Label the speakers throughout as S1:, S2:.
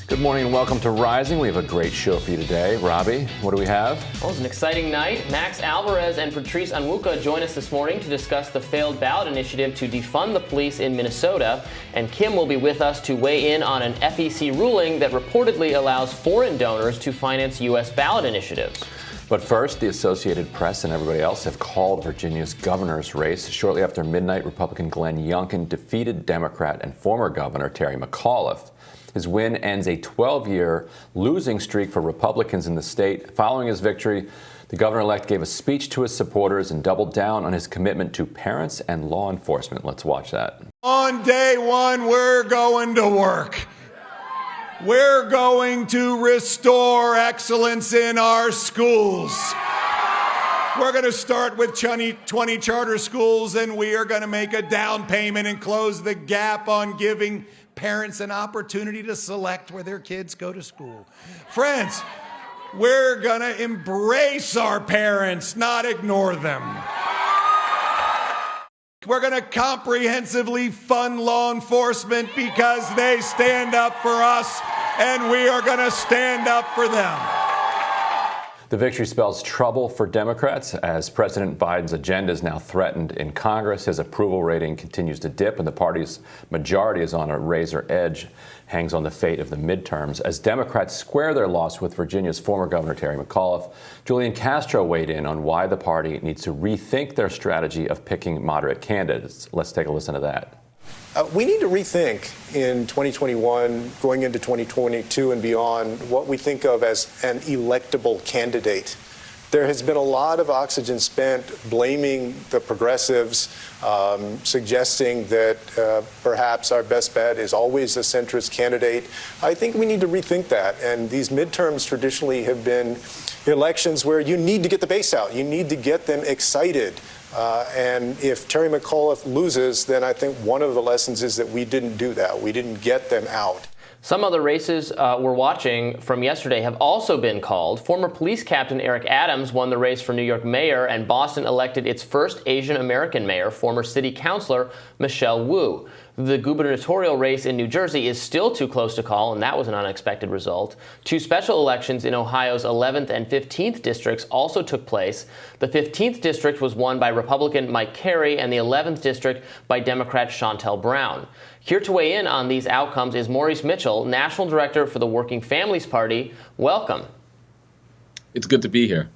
S1: Good morning and welcome to Rising. We have a great show for you today. Robbie, what do we have?
S2: Well, it's an exciting night. Max Alvarez and Patrice Onwuka join us this morning to discuss the failed ballot initiative to defund the police in Minnesota. And Kim will be with us to weigh in on an FEC ruling that reportedly allows foreign donors to finance U.S. ballot initiatives.
S1: But first, the Associated Press and everybody else have called Virginia's governor's race. Shortly after midnight, Republican Glenn Youngkin defeated Democrat and former Governor Terry McAuliffe. His win ends a 12-year losing streak for Republicans in the state. Following his victory, the governor-elect gave a speech to his supporters and doubled down on his commitment to parents and law enforcement. Let's watch that.
S3: On day one, we're going to work. We're going to restore excellence in our schools. We're going to start with 20 charter schools, and we are going to make a down payment and close the gap on giving parents an opportunity to select where their kids go to school. Friends, we're going to embrace our parents, not ignore them. We're going to comprehensively fund law enforcement because they stand up for us, and we are going to stand up for them.
S1: The victory spells trouble for Democrats as President Biden's agenda is now threatened in Congress. His approval rating continues to dip, and the party's majority is on a razor edge, hangs on the fate of the midterms. As Democrats square their loss with Virginia's former Governor Terry McAuliffe, Julian Castro weighed in on why the party needs to rethink their strategy of picking moderate candidates. Let's take a listen to that.
S4: We need to rethink in 2021, going into 2022 and beyond, what we think of as an electable candidate. There has been a lot of oxygen spent blaming the progressives, suggesting that perhaps our best bet is always a centrist candidate. I think we need to rethink that. And these midterms traditionally have been elections where you need to get the base out. You need to get them excited. And if Terry McAuliffe loses, then I think one of the lessons is that we didn't do that. We didn't get them out.
S2: Some other races we're watching from yesterday have also been called. Former police captain Eric Adams won the race for New York mayor, and Boston elected its first Asian American mayor, former city councilor Michelle Wu. The gubernatorial race in New Jersey is still too close to call, and that was an unexpected result. Two special elections in Ohio's 11th and 15th districts also took place. The 15th district was won by Republican Mike Carey, and the 11th district by Democrat Shontel Brown. Here to weigh in on these outcomes is Maurice Mitchell, National Director for the Working Families Party. Welcome.
S5: It's good to be here.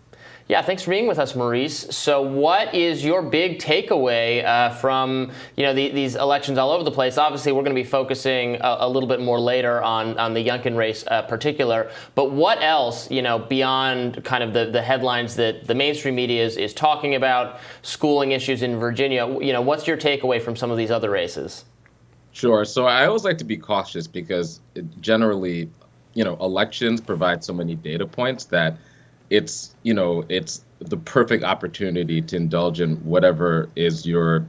S2: Yeah, thanks for being with us, Maurice. So what is your big takeaway from these elections all over the place? Obviously, we're going to be focusing a little bit more later on the Youngkin race particular. But what else, beyond kind of the headlines that the mainstream media is talking about, schooling issues in Virginia, what's your takeaway from some of these other races?
S5: Sure. So I always like to be cautious because generally, elections provide so many data points that it's the perfect opportunity to indulge in whatever is your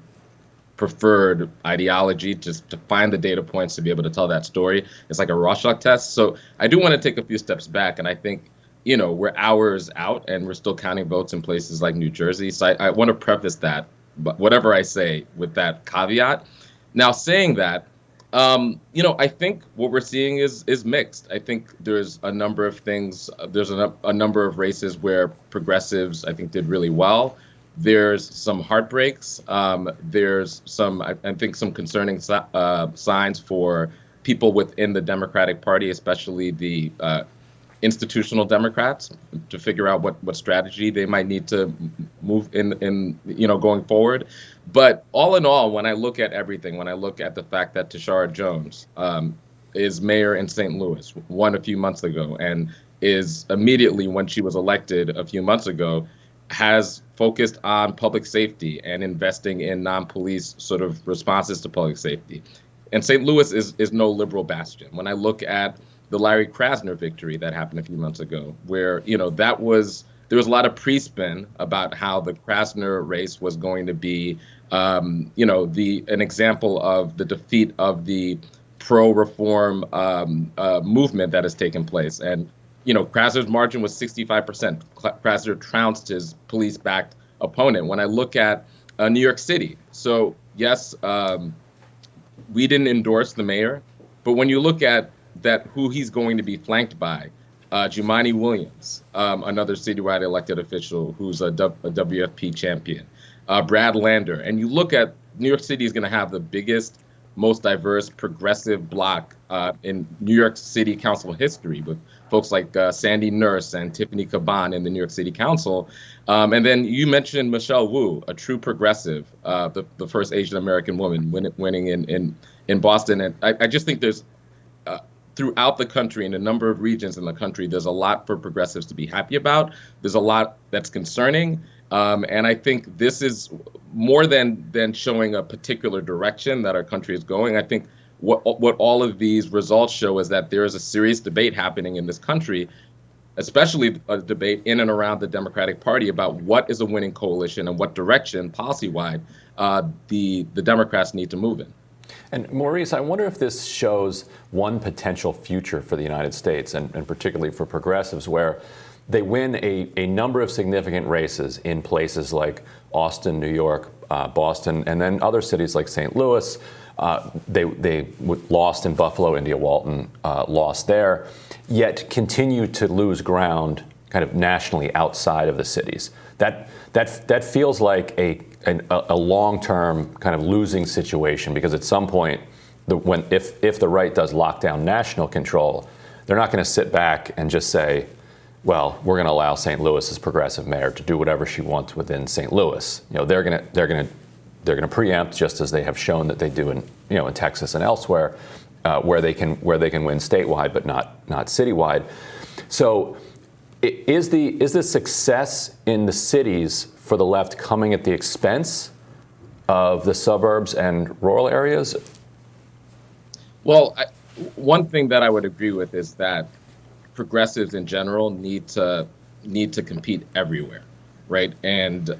S5: preferred ideology, just to find the data points to be able to tell that story. It's like a Rorschach test. So I do want to take a few steps back. And I think, we're hours out and we're still counting votes in places like New Jersey. So I want to preface that, but whatever I say with that caveat. Now, saying that, I think what we're seeing is mixed. I think there's a number of things. There's a number of races where progressives, I think, did really well. There's some heartbreaks. There's some, I think, some concerning signs for people within the Democratic Party, especially the institutional Democrats, to figure out what strategy they might need to move in going forward. But all in all, when I look at everything, when I look at the fact that Tashara Jones is mayor in St. Louis, won a few months ago, and is immediately, when she was elected a few months ago, has focused on public safety and investing in non-police sort of responses to public safety. And St. Louis is no liberal bastion. When I look at the Larry Krasner victory that happened a few months ago, where, there was a lot of pre-spin about how the Krasner race was going to be, an example of the defeat of the pro-reform movement that has taken place. And, Krasner's margin was 65%. Krasner trounced his police-backed opponent. When I look at New York City, so yes, we didn't endorse the mayor, but when you look at that who he's going to be flanked by. Jumaane Williams, another citywide elected official who's a WFP champion. Brad Lander. And you look at New York City is going to have the biggest, most diverse, progressive bloc in New York City Council history, with folks like Sandy Nurse and Tiffany Caban in the New York City Council. And then you mentioned Michelle Wu, a true progressive, the first Asian American woman winning in Boston. And I just think there's throughout the country, in a number of regions in the country, there's a lot for progressives to be happy about. There's a lot that's concerning. And I think this is more than showing a particular direction that our country is going. I think what all of these results show is that there is a serious debate happening in this country, especially a debate in and around the Democratic Party about what is a winning coalition and what direction, policy-wide, the Democrats need to move in.
S1: And Maurice, I wonder if this shows one potential future for the United States, and particularly for progressives, where they win a number of significant races in places like Austin, New York, Boston, and then other cities like St. Louis. They lost in Buffalo. India Walton lost there, yet continue to lose ground kind of nationally outside of the cities. That feels like a long-term kind of losing situation, because at some point, if the right does lock down national control, they're not going to sit back and just say, well, we're going to allow St. Louis's progressive mayor to do whatever she wants within St. Louis. They're going to preempt, just as they have shown that they do in Texas and elsewhere, where they can win statewide but not citywide. So, is the success in the cities for the left coming at the expense of the suburbs and rural areas?
S5: Well, one thing that I would agree with is that progressives in general need to compete everywhere, right? And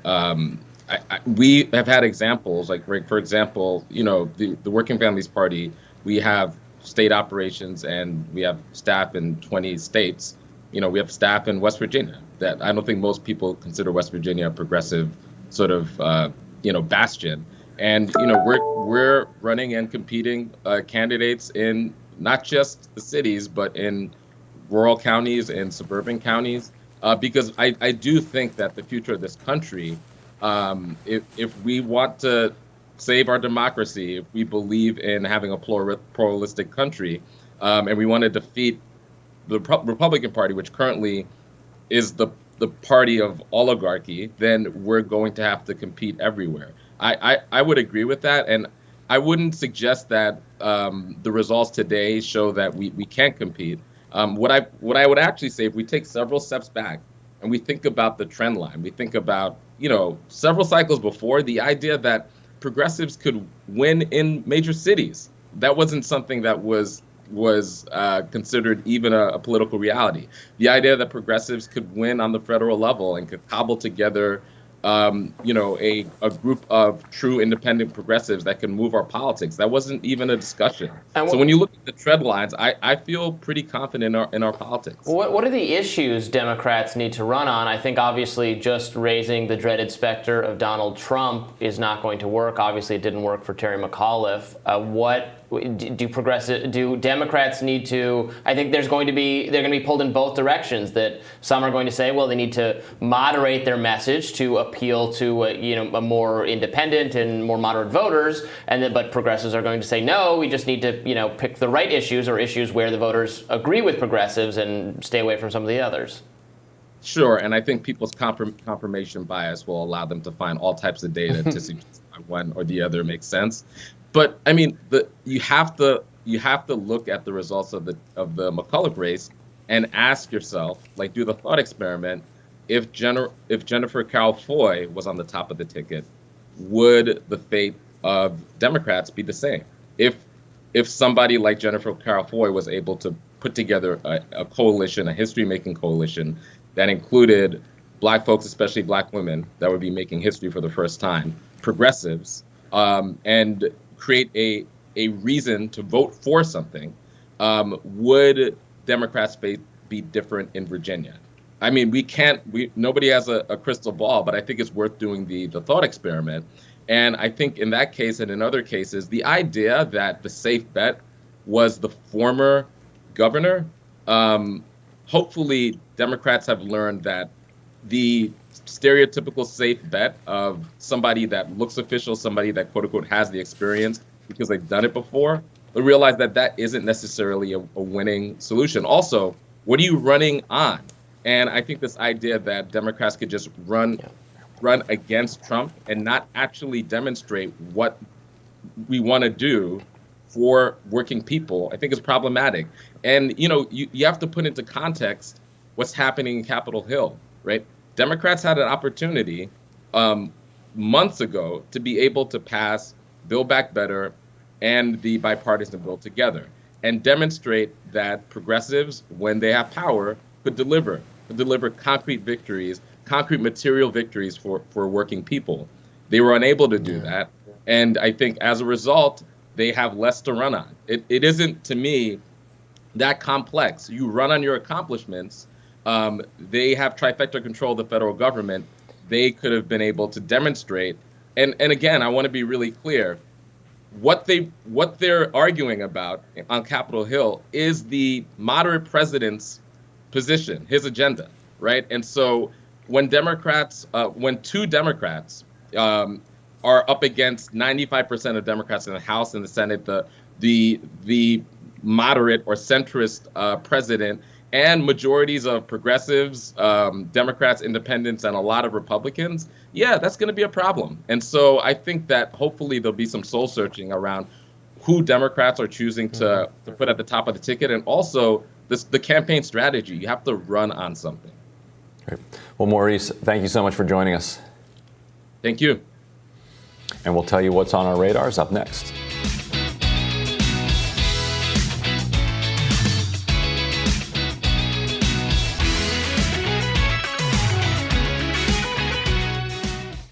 S5: we have had examples, like, for example, the Working Families Party, we have state operations and we have staff in 20 states. We have staff in West Virginia that I don't think most people consider West Virginia a progressive sort of, bastion. And, we're running and competing candidates in not just the cities, but in rural counties and suburban counties, because I do think that the future of this country, if we want to save our democracy, if we believe in having a pluralistic country, and we want to defeat the Republican Party, which currently is the party of oligarchy, then we're going to have to compete everywhere. I would agree with that, and I wouldn't suggest that the results today show that we can't compete. What I would actually say, if we take several steps back and we think about the trend line, we think about several cycles before, the idea that progressives could win in major cities, that wasn't something that was considered even a political reality. The idea that progressives could win on the federal level and could cobble together, a group of true independent progressives that can move our politics, that wasn't even a discussion. So when you look at the trend lines, I feel pretty confident in our politics.
S2: What are the issues Democrats need to run on? I think obviously just raising the dreaded specter of Donald Trump is not going to work. Obviously, it didn't work for Terry McAuliffe. What do Democrats need to? I think they're going to be pulled in both directions. That some are going to say, well, they need to moderate their message to appeal to a more independent and more moderate voters, but progressives are going to say, no, we just need to pick the right issues, or issues where the voters agree with progressives, and stay away from some of the others.
S5: Sure, and I think people's confirmation bias will allow them to find all types of data to suggest one or the other makes sense. But I mean, you have to look at the results of the McAuliffe race and ask yourself, like, do the thought experiment: if Jennifer Carroll Foy was on the top of the ticket, would the fate of Democrats be the same? If somebody like Jennifer Carroll Foy was able to put together a coalition, a history-making coalition that included Black folks, especially Black women, that would be making history for the first time, progressives, and create a reason to vote for something, would Democrats' fate be different in Virginia? I mean, nobody has a crystal ball, but I think it's worth doing the thought experiment. And I think in that case and in other cases, the idea that the safe bet was the former governor, hopefully Democrats have learned that the stereotypical safe bet of somebody that looks official, somebody that quote unquote has the experience because they've done it before, they realize that that isn't necessarily a winning solution. Also, what are you running on? And I think this idea that Democrats could just run against Trump and not actually demonstrate what we want to do for working people, I think is problematic. And, you have to put into context what's happening in Capitol Hill, right? Democrats had an opportunity months ago to be able to pass Build Back Better and the bipartisan bill together and demonstrate that progressives, when they have power, could deliver concrete victories, concrete material victories for working people. They were unable to do that. And I think as a result, they have less to run on. It isn't, to me, that complex. You run on your accomplishments. They have trifecta control of the federal government. They could have been able to demonstrate. And again, I want to be really clear. What they're arguing about on Capitol Hill is the moderate president's position, his agenda, right? And so when two Democrats are up against 95% of Democrats in the House and the Senate, the moderate or centrist president, and majorities of progressives, Democrats, independents, and a lot of Republicans, that's going to be a problem. And so I think that hopefully there'll be some soul searching around who Democrats are choosing to put at the top of the ticket, and also the campaign strategy. You have to run on something.
S1: Great. Well, Maurice, thank you so much for joining us.
S5: Thank you.
S1: And we'll tell you what's on our radars up next.